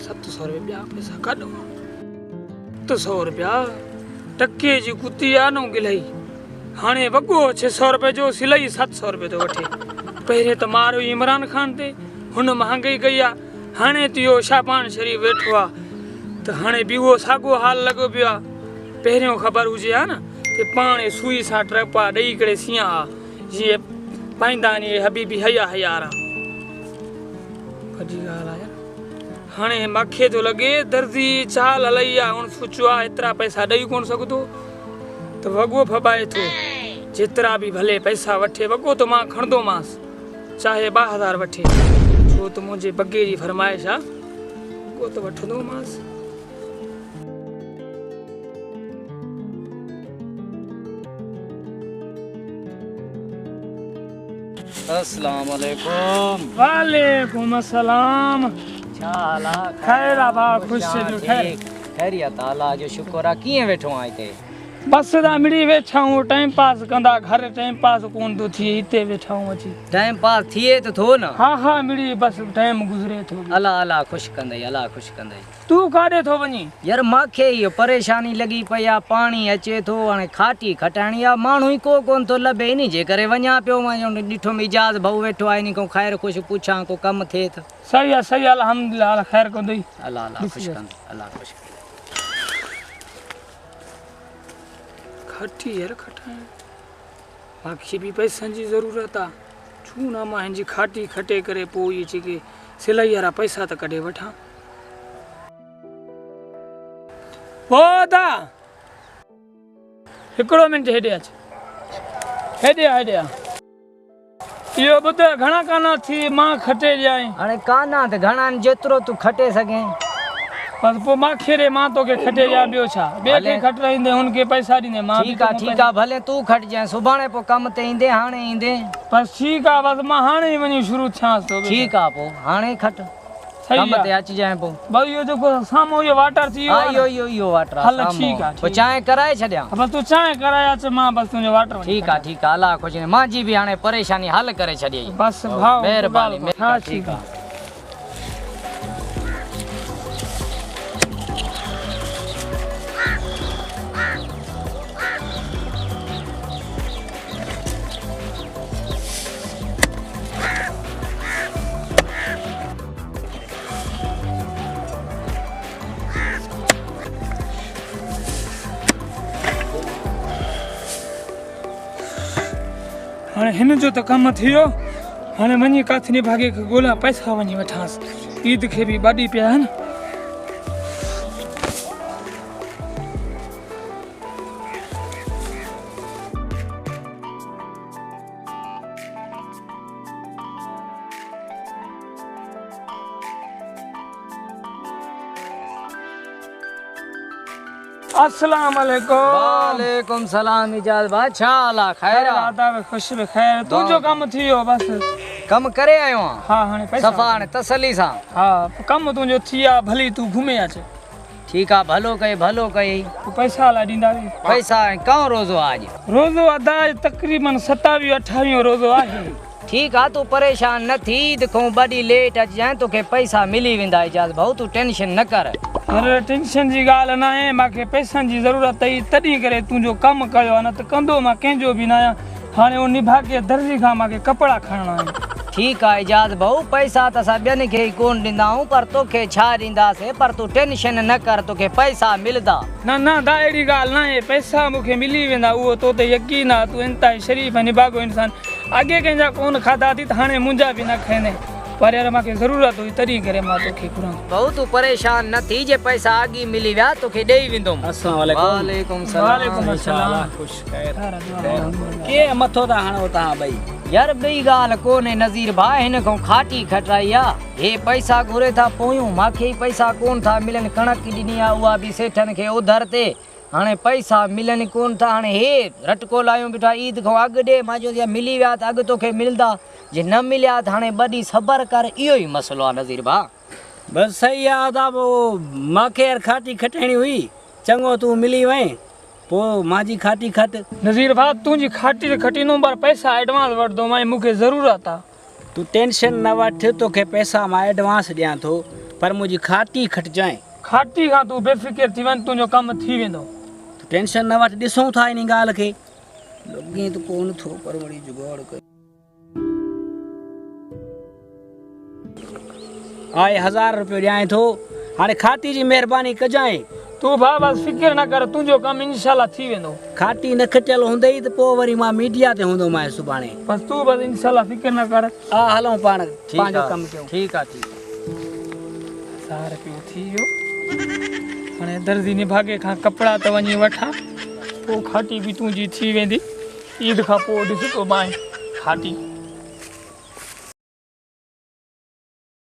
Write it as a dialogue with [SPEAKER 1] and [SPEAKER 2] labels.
[SPEAKER 1] ₹700 पैसा कढो। 700 रुपया टके जी कुती आ न गिलाई। हाणे वॻो ₹600 जो सिलाई ₹700 तो वठे। पहिरें त मारो इमरान खान ते हुन महांगाई कई आ। हाणे त इहो शाहबान शरीफ वेठो आ त हाणे बि उहो साॻियो हाल लॻो पियो आ। पहिरियों ख़बर हुजे हा न कि पाण सुई सां ट्रपा ॾेई करे सिया हा जीअं पाईंदा आहिनि हबीबी हयारा। वॾी ॻाल्हि आहे। हाणे मूंखे थो लॻे दर्जी चाल हलाई आहे। हुन सोचियो आहे एतिरा पैसा ॾेई कोन सघंदो त वॻो फॿाए थो। जेतिरा बि भले पैसा वठे वॻो त मां खणंदोमांसि चाहे 2000 वठे, छो त मुंहिंजे बगे जी फरमाइश आहे। वॻो त वठंदोमांसि।
[SPEAKER 2] अस्सलाम वालेकुम।
[SPEAKER 1] वालेकुम अस्सलाम।
[SPEAKER 2] छाला
[SPEAKER 1] खैर आ बा खुश जो खैर
[SPEAKER 2] खैरियत अल्लाह जो शुक्र आ। कीअं वेठो आ हिते?
[SPEAKER 1] बस दा मिड़ी वेठा हूं टाइम पास कंदा। घर टाइम पास कोन तो थिए, हिते वेठा हूं अची।
[SPEAKER 2] टाइम पास थिए तो थो न।
[SPEAKER 1] हा मिड़ी बस टाइम गुज़रे थो।
[SPEAKER 2] अल्लाह अल्लाह खुश कंदई, अल्लाह खुश कंदई।
[SPEAKER 1] तू काॾे थो वञी?
[SPEAKER 2] यार मांखे इहो परेशानी लॻी पई आ। पाणी अचे थो, हाणे खाटी खटाइणी आ, माण्हू ई को कोन थो लभे। इन जे करे वञा पियो। मां ॾिठो मिजाज भाऊ वेठो आहे, इन को ख़ैर खुश पुछां को कम थिए त।
[SPEAKER 1] सही आहे अल्हम्दुलिल्लाह। अल्लाह खैर कंदई।
[SPEAKER 2] अल्लाह अल्लाह खुश कंदई, अल्लाह खुश कंदई।
[SPEAKER 1] खटी यार खटाइण मूंखे बि पैसनि जी ज़रूरत आहे। छो न मां हिनजी खाटी खटे करे पोइ इहे जेके सिलाई वारा पैसा त कढे वठां। पोदा हिकिड़ो मिंट हेॾे अच। हेॾे इहो ॿुध घणा काना थी मां खटे ॾियां।
[SPEAKER 2] हाणे काना त घणा जेतिरो तूं खटे सघे।
[SPEAKER 1] बस पोइ मांखे ॾे, मां तोखे खटे ॾियां। ॿियो छा? ॿिए खे खटाईंदे हुनखे पैसा ॾींदे। मां
[SPEAKER 2] ठीकु आहे भले तूं खटिजांइ, सुभाणे पोइ कम ते ईंदे हाणे ईंदे।
[SPEAKER 1] बस ठीकु आहे। बस मां हाणे ई वञी शुरू थियांसि थो।
[SPEAKER 2] ठीकु आहे पोइ हाणे खट कम ते अचिजांइ पोइ।
[SPEAKER 1] भाई इहो जेको साम्हूं इहो वाटर थी वियो।
[SPEAKER 2] इहो वाटर
[SPEAKER 1] हल ठीकु आहे।
[SPEAKER 2] पोइ चांहि कराए छॾियां।
[SPEAKER 1] बस तूं चांहि कराए अच, मां बस तुंहिंजो वाटर।
[SPEAKER 2] ठीकु आहे अल्लाह खुश। मुंहिंजी बि हाणे परेशानी हल करे छॾियई।
[SPEAKER 1] बस भाउ
[SPEAKER 2] महिरबानी।
[SPEAKER 1] हा ठीकु आहे। हाणे हिन जो त कमु थी वियो। हाणे वञी काथनी भागे खे ॻोल्हा पैसा वञी वठांसि। ईद खे बि ॿ ॾींहं पिया आहिनि। अस्सलाम वालेकुम।
[SPEAKER 2] वालेकुम सलाम। इजाज़ भाई छाला खैर
[SPEAKER 1] आदाब खुश बे खैर। तुंहिंजो कमु थी वियो? बस
[SPEAKER 2] कम करे आयो आं।
[SPEAKER 1] हा हाणे पैसा
[SPEAKER 2] सफ़ा हाणे तसली सां।
[SPEAKER 1] हा कमु तुंहिंजो थी वियो। भली तूं घुमे अच।
[SPEAKER 2] ठीकु आहे भलो कई
[SPEAKER 1] तूं पैसा हला ॾींदा।
[SPEAKER 2] पैसा कओ रोज़ो आहे अॼु?
[SPEAKER 1] रोज़ो अदाज तक़रीबन 27-28 रोज़ो आहे।
[SPEAKER 2] ठीकु आहे तूं परेशान न थी। देखो 2 ॾींहं लेट अचिजांइ, तोखे पैसा मिली वेंदा। इजाज़ भाऊ तूं टेंशन न कर।
[SPEAKER 1] अरे टेंशन जी ॻाल्हि न आहे। मूंखे पैसनि जी ज़रूरत अथई तॾहिं करे तुंहिंजो कमु कयो आहे, न त कंदो मां कंहिंजो बि न आहियां। हाणे उन निभागे दर्जी खां मूंखे कपिड़ा खणणा आहिनि।
[SPEAKER 2] ठीकु आहे इजाज़ भाऊ पैसा त असां ॿियनि खे ई कोन ॾींदा आहियूं, पर तोखे छा ॾींदासीं। पर तूं टेंशन न कर, तोखे पैसा मिलंदा।
[SPEAKER 1] न दा अहिड़ी ॻाल्हि न आहे। पैसा मूंखे मिली वेंदा, उहो तो ते यकीन आहे। तूं इंतिहाई शरीफ़ ऐं निभागो इंसान। अॻे कंहिंजा कोन खाधा थी त हाणे मुंहिंजा बि न खाईंदे। पर यार मूंखे ज़रूरत हुई तॾहिं करे मां तोखे घुरां।
[SPEAKER 2] भाऊ तूं परेशान न थी। जे पैसा अॻी मिली विया तोखे ॾेई वेंदुमि।
[SPEAKER 3] अस्सलाम वालेकुम।
[SPEAKER 2] वालेकुम
[SPEAKER 1] सलाम।
[SPEAKER 3] खुश खैर के मथो ता हाणो तव्हां ॿई?
[SPEAKER 2] यार ॿई ॻाल्हि कोन्हे नज़ीर भाई, हिन खां खाटी खटाई आहे। हे पैसा घुरे था पोयूं, मूंखे ई पैसा कोन था मिलनि। कणक ॾिनी आहे उहा बि सेठनि खे उधर ते। हाणे पैसा मिलनि कोन था। हाणे हे रटको लायूं बीठा ईद खां अॻु ॾे। मां चयो मिली विया त अॻु तोखे मिलंदा, जे न मिलिया त हाणे 2 ॾींहं सबर कर। इहो ई मसइलो आहे नज़ीर भाउ।
[SPEAKER 3] बस सही आहे। मूंखे यार खाटी खटाइणी हुई, चङो तूं मिली वएं। पोइ मुंहिंजी खाटी खट
[SPEAKER 1] नज़ीर भाउ तुंहिंजी खाटी त खटी नो पर पैसा एडवांस वठंदो मां मूंखे ज़रूरत आहे।
[SPEAKER 3] तूं टेंशन न वठ, तोखे पैसा मां एडवांस ॾियां थो, पर मुंहिंजी खाटी खटिजांइ।
[SPEAKER 1] खाटी खां तूं बेफ़िक्र थी वञ, तुंहिंजो कमु थी वेंदो।
[SPEAKER 3] तूं टेंशन न वठ, ॾिसूं था इन ॻाल्हि खे। लॻे त कोन थो, पर वरी जुगाड़ कर। आए 1000 रुपयो ॾियां थो, हाणे खाटी जी महिरबानी कजांइ।
[SPEAKER 1] तूं भाउ बसि फिक्र न कर, तुंहिंजो कमु इंशाल्लाह थी वेंदो।
[SPEAKER 3] खाटी न खटियल हूंदई त पोइ वरी मां मीडिया ते हूंदोमांइ सुभाणे।
[SPEAKER 1] बसि तूं बसि इंशाल्लाह फिक्र न कर।
[SPEAKER 3] हा हलूं पाण
[SPEAKER 2] ठीक
[SPEAKER 3] पंहिंजो
[SPEAKER 2] आहे,
[SPEAKER 3] कमु कयूं।
[SPEAKER 2] ठीक आहे, ठीक आहे।
[SPEAKER 1] 1000 रुपयो थी वियो। हाणे दर्जी निभागे खां कपिड़ा त वञी वठां, पोइ खाटी बि तुंहिंजी थी वेंदी। ईद खां पोइ ॾिसंदो मां खाटी।